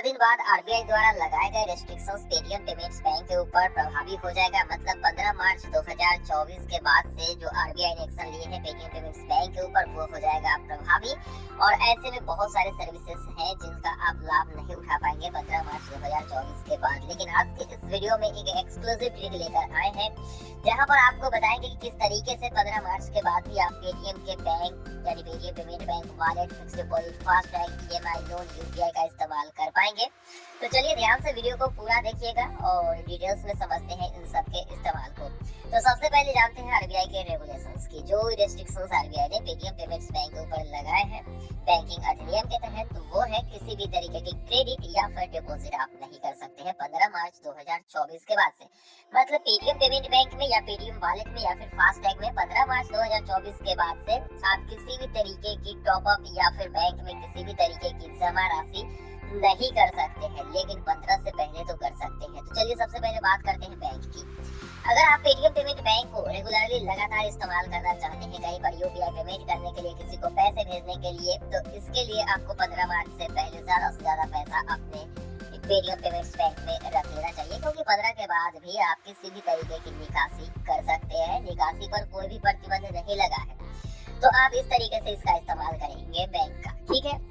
दिन बाद आरबीआई द्वारा लगाए गए रेस्ट्रिक्शंस पेटीएम पेमेंट्स बैंक के ऊपर प्रभावी हो जाएगा। मतलब 15 मार्च 2024 के बाद से जो आरबीआई ने एक्शन लिए हैं पेटीएम पेमेंट्स बैंक के ऊपर वो हो जाएगा प्रभावी। और ऐसे में बहुत सारे सर्विसेज हैं जिनका आप लाभ नहीं उठा पाएंगे 15 मार्च 2024 के बाद। लेकिन आज के इस वीडियो में एक एक्सक्लूसिव ट्रिक लेकर आए हैं जहां पर आपको बताएंगे कि किस तरीके से 15 मार्च के बाद भी आप पेटीएम के बैंक यानी Paytm payment bank wallet, fixed deposit, FASTag, EMI, loan, UPI का इस्तेमाल कर पाएंगे। तो चलिए ध्यान से वीडियो को पूरा देखिएगा और डिटेल्स में समझते हैं इन सब के इस्तेमाल को। तो सबसे पहले जानते हैं आरबीआई के रेगुलेशंस की। जो रेस्ट्रिक्शंस आरबीआई ने पेटीएम पेमेंट्स बैंक के ऊपर लगाए हैं बैंकिंग अधिनियम के तहत, तो वो है किसी भी तरीके की क्रेडिट या फिर डिपॉजिट आप नहीं कर सकते हैं 15 मार्च 2024 के बाद से। मतलब पेटीएम पेमेंट बैंक में या पेटीएम वॉलेट में या फिर फास्टैग में 15 मार्च 2024 के बाद से आप किसी भी तरीके की टॉपअप या फिर बैंक में किसी भी तरीके की जमा राशि नहीं कर सकते हैं, लेकिन 15 से पहले तो कर सकते हैं। तो चलिए सबसे पहले बात करते हैं बैंक की। अगर आप पेटीएम पेमेंट बैंक को रेगुलरली लगातार इस्तेमाल करना चाहते हैं, कहीं पर यूपीआई पेमेंट करने के लिए, किसी को पैसे भेजने के लिए, तो इसके लिए आपको 15 मार्च से पहले ज्यादा से ज्यादा पैसा अपने पेटीएम पेमेंट्स बैंक में रख लेना चाहिए, क्योंकि 15 के बाद भी आप किसी भी तरीके की निकासी कर सकते हैं। निकासी पर कोई भी प्रतिबंध नहीं लगा है, तो आप इस तरीके से इसका इस्तेमाल करेंगे बैंक का। ठीक है,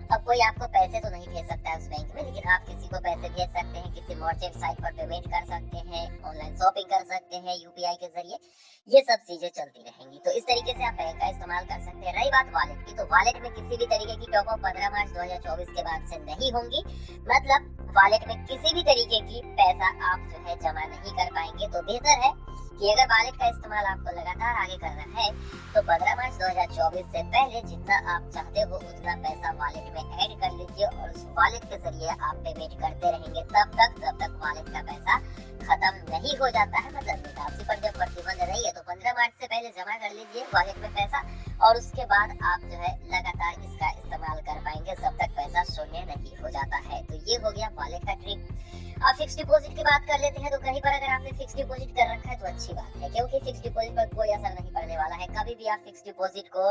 अब कोई आपको पैसे तो नहीं भेज सकता है उस बैंक में, लेकिन आप किसी को पैसे भेज सकते हैं, किसी मर्चेंट साइट पर पेमेंट कर सकते हैं, ऑनलाइन शॉपिंग कर सकते हैं यूपीआई के जरिए। ये सब चीजें चलती रहेंगी, तो इस तरीके से आप बैंक का इस्तेमाल कर सकते हैं। रही बात वॉलेट की, तो वॉलेट में किसी भी तरीके की टॉपअप 15 मार्च 2024 के बाद से नहीं होंगी। मतलब वॉलेट में किसी भी तरीके की पैसा आप जो है जमा नहीं कर पाएंगे। तो बेहतर है कि अगर वॉलेट का इस्तेमाल आपको लगातार आगे करना है तो 15 मार्च 2024 से पहले जितना आप चाहते हो उतना पैसा वॉलेट में ऐड कर लीजिए और उस वॉलेट के जरिए आप पेमेंट करते रहेंगे तब तक जब तक वॉलेट का पैसा खत्म नहीं हो जाता है। मतलब निकासी पर जब प्रतिबंध नहीं है तो 15 मार्च से पहले जमा कर लीजिए वॉलेट में पैसा, और उसके बाद आप जो है लगातार इसका इस्तेमाल कर पाएंगे जब तक पैसा शून्य नहीं हो जाता है। तो ये हो गया वॉलेट का ट्रिक। अब फिक्स डिपॉजिट की बात कर लेते हैं। तो कहीं पर अगर आपने फिक्स डिपॉजिट कर रखा है तो अच्छी बात है, क्योंकि फिक्स डिपॉजिट पर कोई असर नहीं पड़ने वाला है। कभी भी आप फिक्स डिपॉजिट को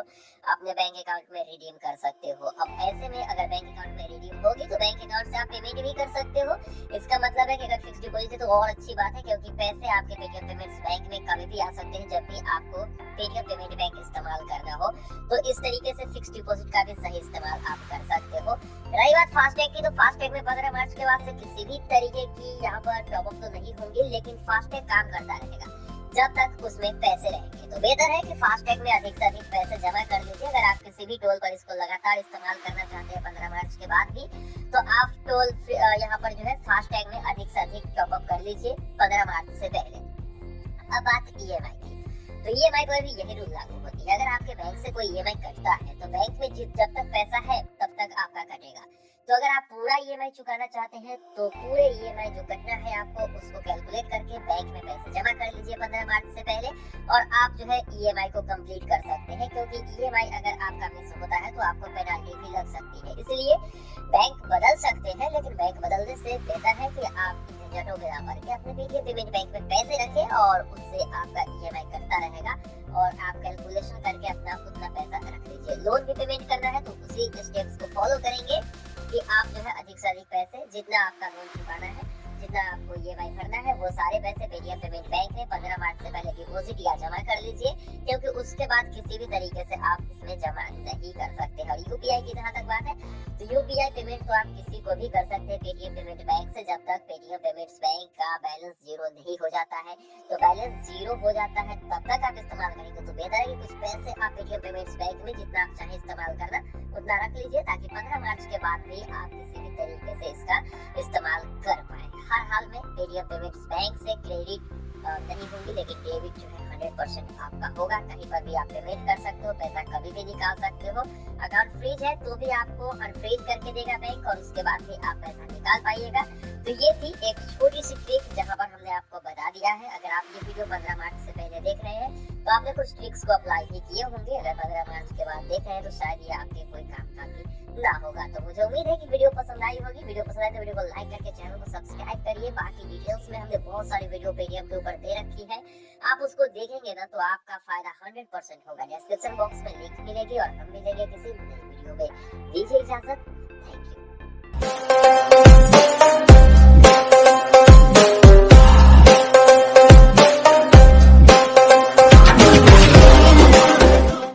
अपने बैंक अकाउंट में रिडीम कर सकते हो। अब ऐसे में अगर बैंक अकाउंट में रिडीम होगी तो बैंक अकाउंट से आप पेमेंट भी कर सकते हो। इसका मतलब है कि अगर फिक्स डिपॉजिट है तो और अच्छी बात है, क्योंकि पैसे आपके पेटीएम पेमेंट्स बैंक में कभी भी आ सकते हैं जब भी आपको पेटीएम पेमेंट बैंक इस्तेमाल करना हो। तो इस तरीके से फिक्स डिपॉजिट का भी सही इस्तेमाल आप कर सकते हो। रही बात फास्टैग की, तो फास्टैग में 15 मार्च के बाद से किसी भी तरीके की यहाँ पर टॉपअप तो नहीं होंगी, लेकिन फास्टैग काम करता रहेगा जब तक उसमें पैसे रहेंगे। तो बेहतर है कि फास्टैग में अधिक से अधिक पैसे जमा कर लीजिए। अगर आप किसी भी टोल पर इसको लगातार इस्तेमाल करना चाहते हैं 15 मार्च के बाद भी, तो आप टोल यहाँ पर जो है फास्टैग में अधिक से अधिक टॉपअप कर लीजिए 15 मार्च से पहले। अब बात ईएमआई की, तो ईएमआई पर भी यही रूल लागू होती है। अगर आपके बैंक से कोई ईएमआई कटता है तो बैंक में जब तक पैसा है तब तक आपका कटेगा। तो अगर आप पूरा ईएमआई चुकाना चाहते हैं तो पूरे ईएमआई जो कटना है आपको उसको कैलकुलेट करके बैंक में पैसे जमा कर लीजिए 15 मार्च से पहले, और आप जो है ईएमआई को कंप्लीट कर सकते हैं। क्योंकि ईएमआई अगर आपका मिस होता है तो आपको पेनाल्टी भी लग सकती है। इसलिए बैंक बदल सकते हैं, लेकिन बैंक बदलने से बेहतर है कि आप झंझटों में ना पड़ के अपने पेटीएम पेमेंट बैंक में पैसे रखें और उससे आपका ईएमआई कटता रहेगा और आप कैलकुलेशन करके अपना उतना पैसा रख लीजिए। लोन भी पेमेंट करना है तो उसी स्टेप्स को फॉलो करेंगे कि आप जो है अधिक से अधिक पैसे, जितना आपका लोन चुकाना है, जितना आपको ईएमआई भरना है, वो सारे पैसे पेटीएम पेमेंट बैंक में 15 मार्च से पहले डिपॉजिट या जमा कर लीजिए, क्योंकि उसके बाद किसी भी तरीके से आप इसमें जमा नहीं कर सकते हैं। और यूपीआई की जहाँ तक बात है, तो यूपीआई पेमेंट तो आप किसी को भी कर सकते हैं पेटीएम पेमेंट बैंक से, जब तक पेटीएम पेमेंट्स बैंक का बैलेंस जीरो नहीं हो जाता है। तो बैलेंस जीरो हो जाता है तब तक आप इस्तेमाल करेंगे तो बेहतर है कि कुछ पैसे आप पेटीएम पेमेंट्स बैंक में जितना आप चाहे इस्तेमाल करना उतना रख लीजिए, ताकि 15 मार्च के बाद भी आप किसी भी तरीके से इसका इस्तेमाल कर पाए। हर हाल में पेटीएम पेमेंट्स बैंक से क्रेडिट नहीं होंगी, लेकिन डेबिट जो है 100% आपका होगा। कहीं पर भी आप पेमेंट कर सकते हो, पैसा कभी भी निकाल सकते हो। अकाउंट फ्रीज है तो भी आपको अनफ्रीज करके देगा बैंक, और उसके बाद भी आप पैसा निकाल पाइएगा। तो ये थी एक छोटी सी ट्रिक जहाँ पर हमने आपको बता दिया है। अगर आप ये वीडियो 15 मार्च से पहले देख रहे हैं तो आपने कुछ ट्रिक्स को अप्लाई भी किए होंगे। अगर 15 मार्च के बाद देख रहे हैं तो शायद ये आपके कोई काम का भी ना होगा। तो मुझे उम्मीद है कि वीडियो पसंद आई होगी। वीडियो पसंद आए तो वीडियो को लाइक करके चैनल को सब्सक्राइब करिए। बाकी डिटेल्स में हमने बहुत सारी वीडियो पेटीएम के ऊपर दे रखी है, आप उसको देखेंगे ना तो आपका फायदा 100% होगा। डिस्क्रिप्शन बॉक्स में लिंक मिलेगी और हम मिलेंगे किसी नई वीडियो में। दीजिए इजाजत।